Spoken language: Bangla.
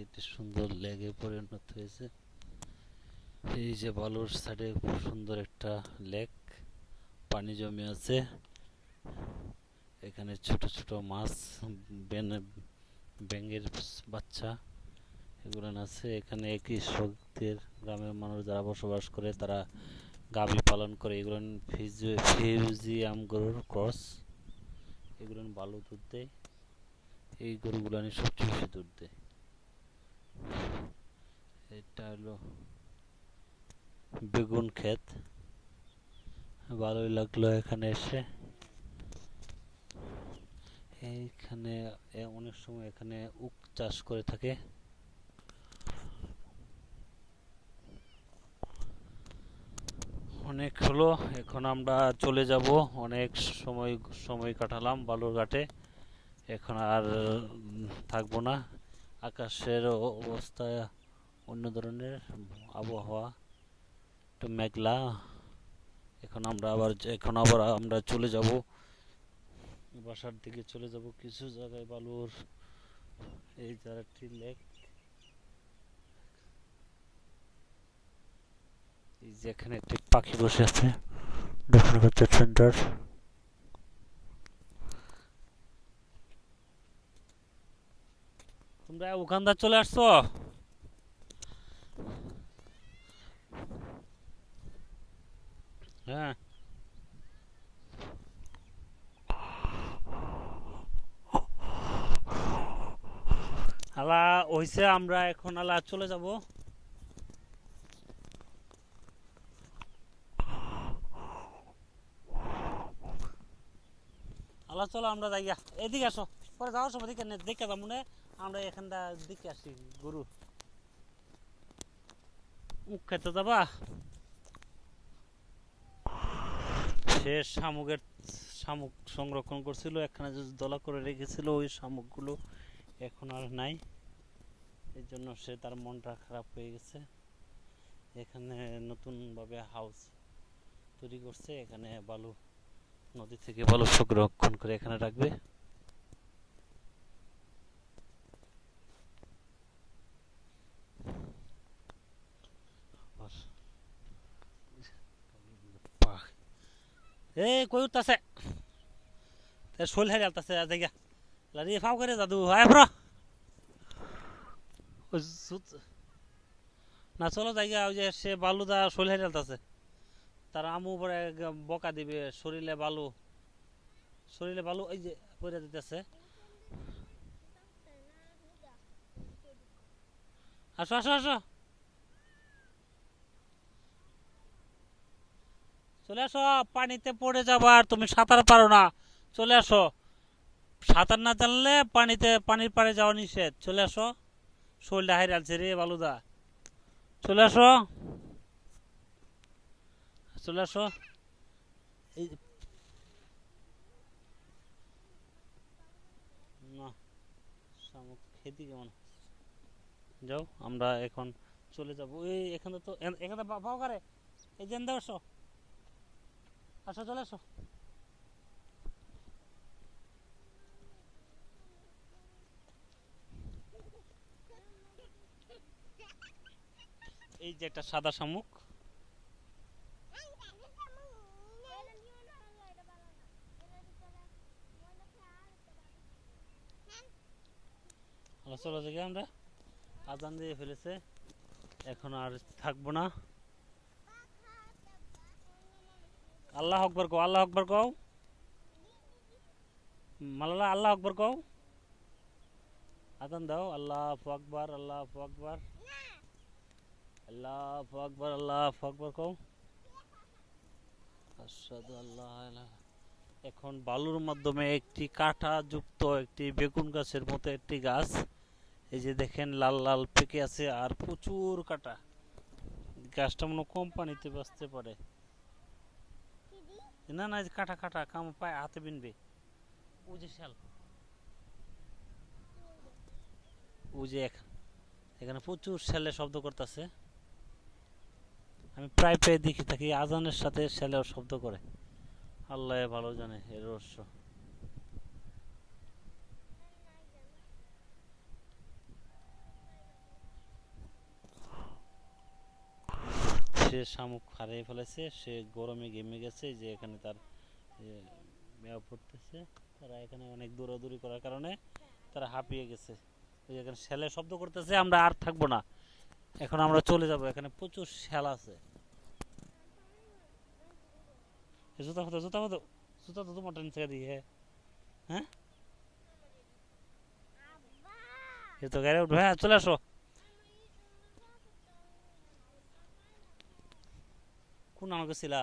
একটি সুন্দর লেগে পরিণত হয়েছে। এই যে বালুর সাইডে খুব সুন্দর একটা লেক, পানি জমে আছে। এখানে ছোট ছোট মাছ, ব্যাঙের বাচ্চা এগুলো আছে। এখানে কৃষকদের, গ্রামের মানুষ যারা বসবাস করে তারা গাভী পালন করে। এগুলো ফিউজিয়াম গরুর ক্রস। এগুলো ভালো দুধ দেয়। এই গরুগুলো সবচেয়ে বেশি দুধ দেয়। এটা হলো বেগুন ক্ষেত। ভালোই লাগলো এখানে এসে। এইখানে অনেক সময় এখানে উখ চাষ করে থাকে। অনেক হলো, এখন আমরা চলে যাব। অনেক সময় সময় কাটালাম বালুরঘাটে, এখন আর থাকবো না। আকাশের অবস্থা অন্য ধরনের, আবহাওয়া একটু মেঘলা। এখন আবার আমরা চলে যাব, বাসার দিকে চলে যাব। কিছু জায়গায় বালুর, এই জায়গাটি লেক। এই যে এখানে একটি পাখি বসে আছে, দেখানো হচ্ছে সুন্দর। তোমরা ওখানদার চলে আসছো? হ্যাঁ, আলা হইছে, আমরা এখন আলা চলে যাব। আলা চলো আমরা যাই, এদিকে আসো। পরে যাওয়ার সময় দেখে দেখে যাবো না, আমরা এখানটা দিকে আসি। গরু মুখ খেতে যাবা? সে শামুক সংরক্ষণ করছিল, এখানে যে দলা করে রেখেছিল ওই শামুকগুলো এখন আর নাই। এই জন্য সে, তার মনটা খারাপ হয়ে গেছে। এখানে নতুন ভাবে হাউস তৈরি করছে, এখানে বালু, নদী থেকে বালু সংরক্ষণ করে এখানে রাখবে। এই কই উঠতাছে, শোল হারি আলতাছে জায়গা লারি ফাও করে দাদু হায় ব্র। না চলো জায়গা, ওই যে সে বালুদা শোল হারি আলতাছে, তার আমু পরে বকা দিবে। শরীরে বালু, শরীরে বালু এই যে পরে দিতেছে। আসো আসো আসো, চলে আসো। পানিতে পড়ে যাবা, আর তুমি সাঁতার পারো না। চলে আসো, সাঁতার না জানলে পানির পাড়ে যাওয়া নিষেধ। চলে আসো, শরীরটা হাইরে আলছে রে বালুদা। চলে আসো, চলে আসো। এই না, শামুক খেতে কেমন। যাও, আমরা এখন চলে যাব। এই এখানে তো, এখানে পাও কারে, এই যে আসো, আসো চলে আসো। এই যে একটা সাদা শামুক। চলো থেকে আমরা, আজান দিয়ে ফেলেছে, এখন আর থাকবো না। আল্লাহ আকবর কও, আল্লাহ আকবর কও, মালালা আল্লাহ আকবর কও। আজান দাও, আল্লাহ আকবর, আল্লাহ আকবর, আল্লাহ আকবর, আল্লাহ আকবর কও। আশহাদু আল্লাহ ইলাহা। এখন বালুর মাধ্যমে একটি কাঁটা যুক্ত একটি বেগুন গাছের মতো একটি গাছ, এই যে দেখেন লাল লাল পেকে আছে আর প্রচুর কাঁটা। গাছটা মনে কম পানিতে বাঁচতে পারে। না না, কাঁটা কাঁটা কাম পায়, হাতে বিনবে। ও যে শাল, ও যে এখানে প্রচুর শ্যালে শব্দ করতেছে। আমি প্রায় প্রায় দেখে থাকি, আজানের সাথে শ্যালেও শব্দ করে। আল্লাহ ভালো জানে এর রহস্য। সে শামুক হারিয়ে ফেলেছে, সে গরমে ঘেমে গেছে, যে এখানে তার মেয়া পড়তেছে। তারা এখানে অনেক দৌড়াদৌড়ি করার কারণে তারা হাঁপিয়ে গেছে। ওই যে এখানে শ্যালে শব্দ করতেছে, আমরা আর থাকবো না, এখন আমরা চলে যাব, এখানে প্রচুর শ্যাল আছে। জুতা হতো, জুতা হতো, জুতা তো তোমার টেন থেকে দিয়ে। হ্যাঁ, এ তো গাড়ি উঠবে। হ্যাঁ, চলে আসো। কোন আমাকে ছিলা?